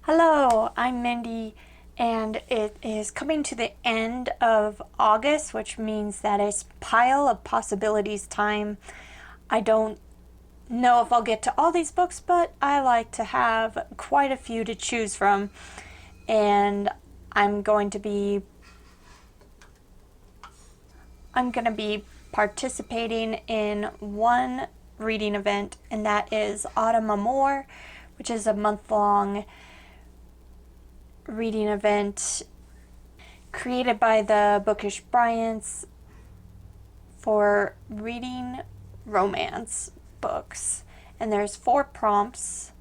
Hello, I'm Nnedi, and it is coming to the end of August, which means that it's pile of possibilities time. I don't know if I'll get to all these books, but I like to have quite a few to choose from, and I'm going to be participating in one reading event, and that is Autumn Amour, which is a month-long reading event created by the Bookish Bryants for reading romance books. And there's 4 prompts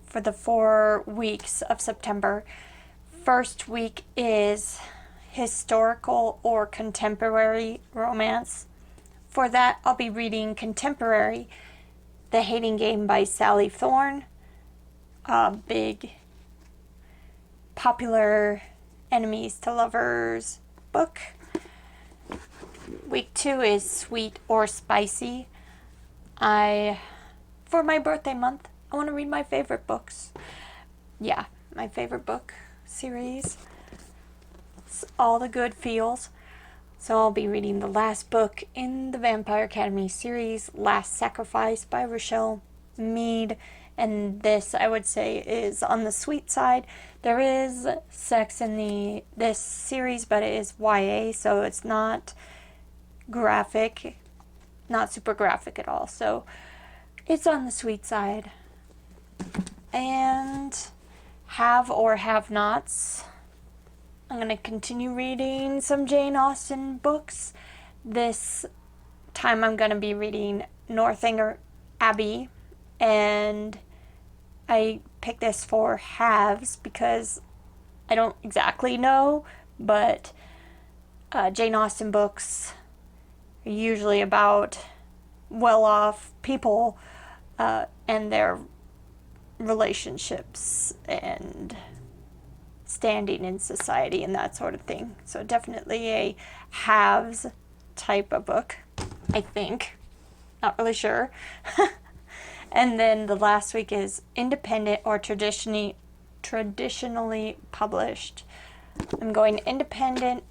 for the 4 weeks of September. First week is historical or contemporary romance. For that, I'll be reading contemporary The Hating Game by Sally Thorne, a big popular enemies to lovers book. Week 2 is sweet or spicy. For my birthday month, I want to read my favorite books. Yeah, my favorite book series. It's all the good feels. So I'll be reading the last book in the Vampire Academy series, Last Sacrifice by Richelle, Mead. And this, I would say, is on the sweet side. There is sex in this series, but it is YA, so it's not graphic, not super graphic at all. So it's on the sweet side. And have or have nots. I'm going to continue reading some Jane Austen books. This time I'm going to be reading Northanger Abbey, and I picked this for halves because I don't exactly know, but Jane Austen books are usually about well-off people and their relationships and standing in society and that sort of thing. So definitely a halves type of book, I think. Not really sure. And then the last week is independent or traditionally published. I'm going independent,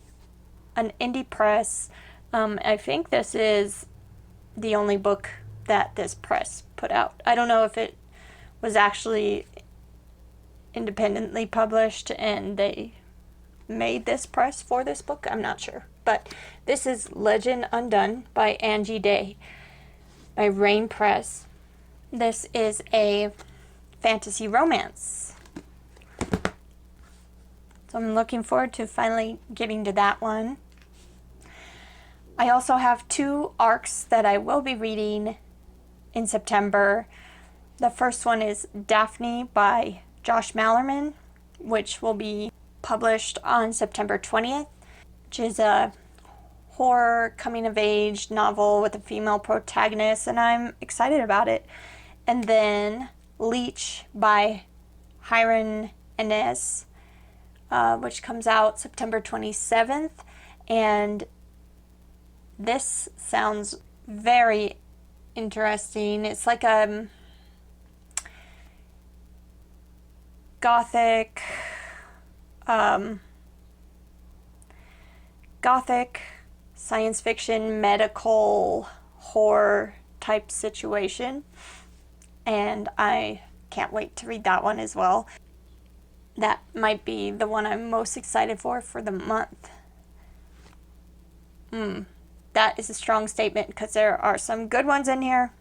an indie press. I think this is the only book that this press put out. I don't know if it was actually independently published and they made this press for this book. I'm not sure. But this is Legend Undone by Angie by Rain Press. This is a fantasy romance. So I'm looking forward to finally getting to that one. I also have 2 arcs that I will be reading in September. The first one is Daphne by Josh Malerman, which will be published on September 20th, which is a horror coming-of-age novel with a female protagonist, and I'm excited about it. And then Leech by Hiron and Ennes, which comes out September 27th. And this sounds very interesting. It's like a gothic science fiction medical horror type situation. And I can't wait to read that one as well. That might be the one I'm most excited for the month. That is a strong statement because there are some good ones in here.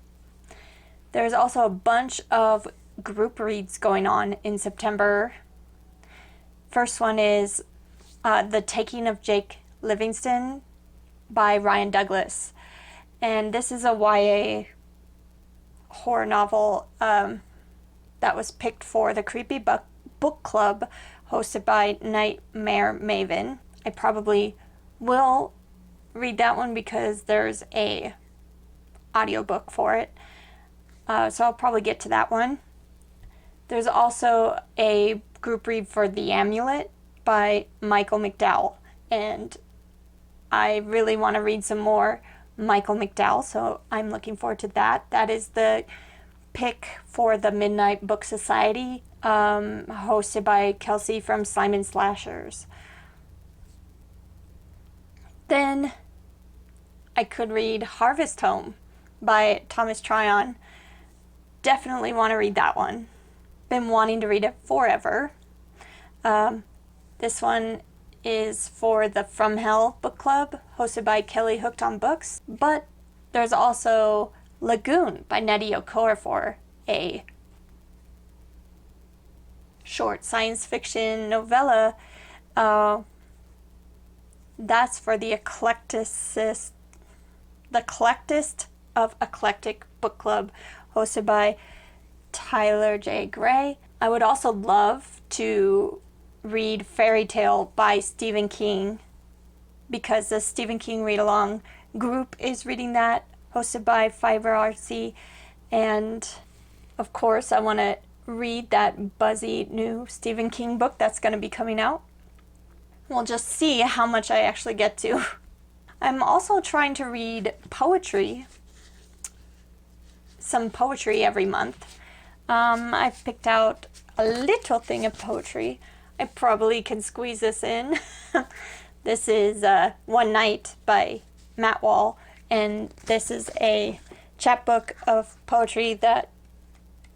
There's also a bunch of group reads going on in September. First one is The Taking of Jake Livingston by Ryan Douglas. And this is a YA horror novel that was picked for the Creepy Book Club hosted by Nightmare Maven. I probably will read that one because there's a audiobook for it. So I'll probably get to that one. There's also a group read for The Amulet by Michael McDowell, and I really want to read some more Michael McDowell, so I'm looking forward to that. That is the pick for the Midnight Book Society hosted by Kelsey from Simon Slashers. Then I could read Harvest Home by Thomas Tryon. Definitely want to read that one. Been wanting to read it forever. This one is for the From Hell book club, hosted by Kelly Hooked on Books. But there's also Lagoon by Nnedi Okorafor, a short science fiction novella. That's for the eclecticist of Eclectic Book Club, hosted by Tyler J. Gray. I would also love to read Fairy Tale by Stephen King, because the Stephen King read-along group is reading that, hosted by Fiverr RC. And of course, I want to read that buzzy new Stephen King book that's going to be coming out. We'll just see how much I actually get to. I'm also trying to read poetry, some poetry every month. I've picked out a little thing of poetry. I probably can squeeze this in. This is One Night by Matt Wall, and this is a chapbook of poetry that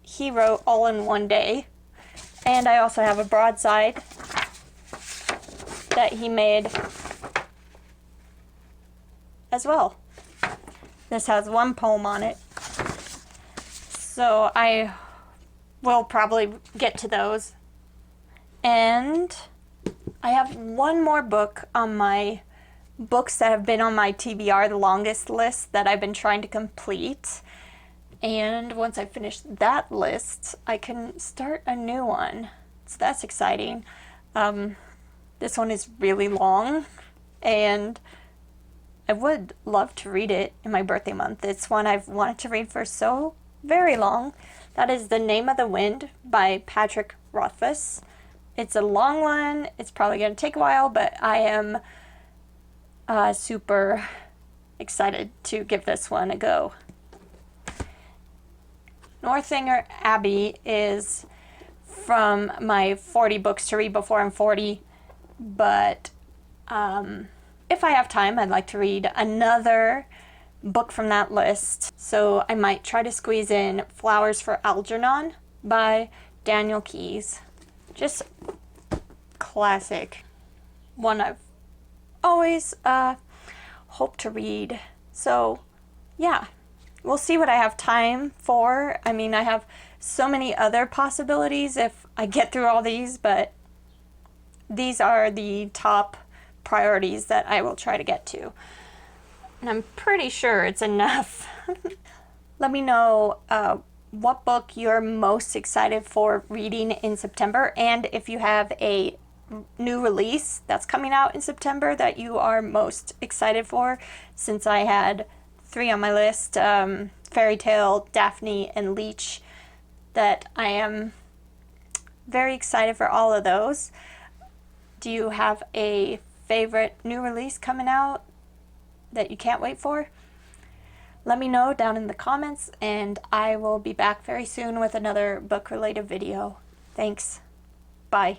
he wrote all in one day. And I also have a broadside that he made as well. This has one poem on it, so I will probably get to those. And I have one more book on my books that have been on my TBR, the longest list, that I've been trying to complete. And once I finish that list, I can start a new one. So that's exciting. This one is really long, and I would love to read it in my birthday month. It's one I've wanted to read for so very long. That is The Name of the Wind by Patrick Rothfuss. It's a long one. It's probably going to take a while, but I am super excited to give this one a go. Northanger Abbey is from my 40 books to read before I'm 40, but if I have time, I'd like to read another book from that list. So I might try to squeeze in Flowers for Algernon by Daniel Keyes. Just classic. One I've always hoped to read. So yeah, we'll see what I have time for. I mean, I have so many other possibilities if I get through all these, but these are the top priorities that I will try to get to. And I'm pretty sure it's enough. Let me know what book you're most excited for reading in September, and if you have a new release that's coming out in September that you are most excited for, since I had 3 on my list, Fairy Tale, Daphne, and Leech, that I am very excited for all of those. Do you have a favorite new release coming out that you can't wait for? Let me know down in the comments, and I will be back very soon with another book-related video. Thanks. Bye.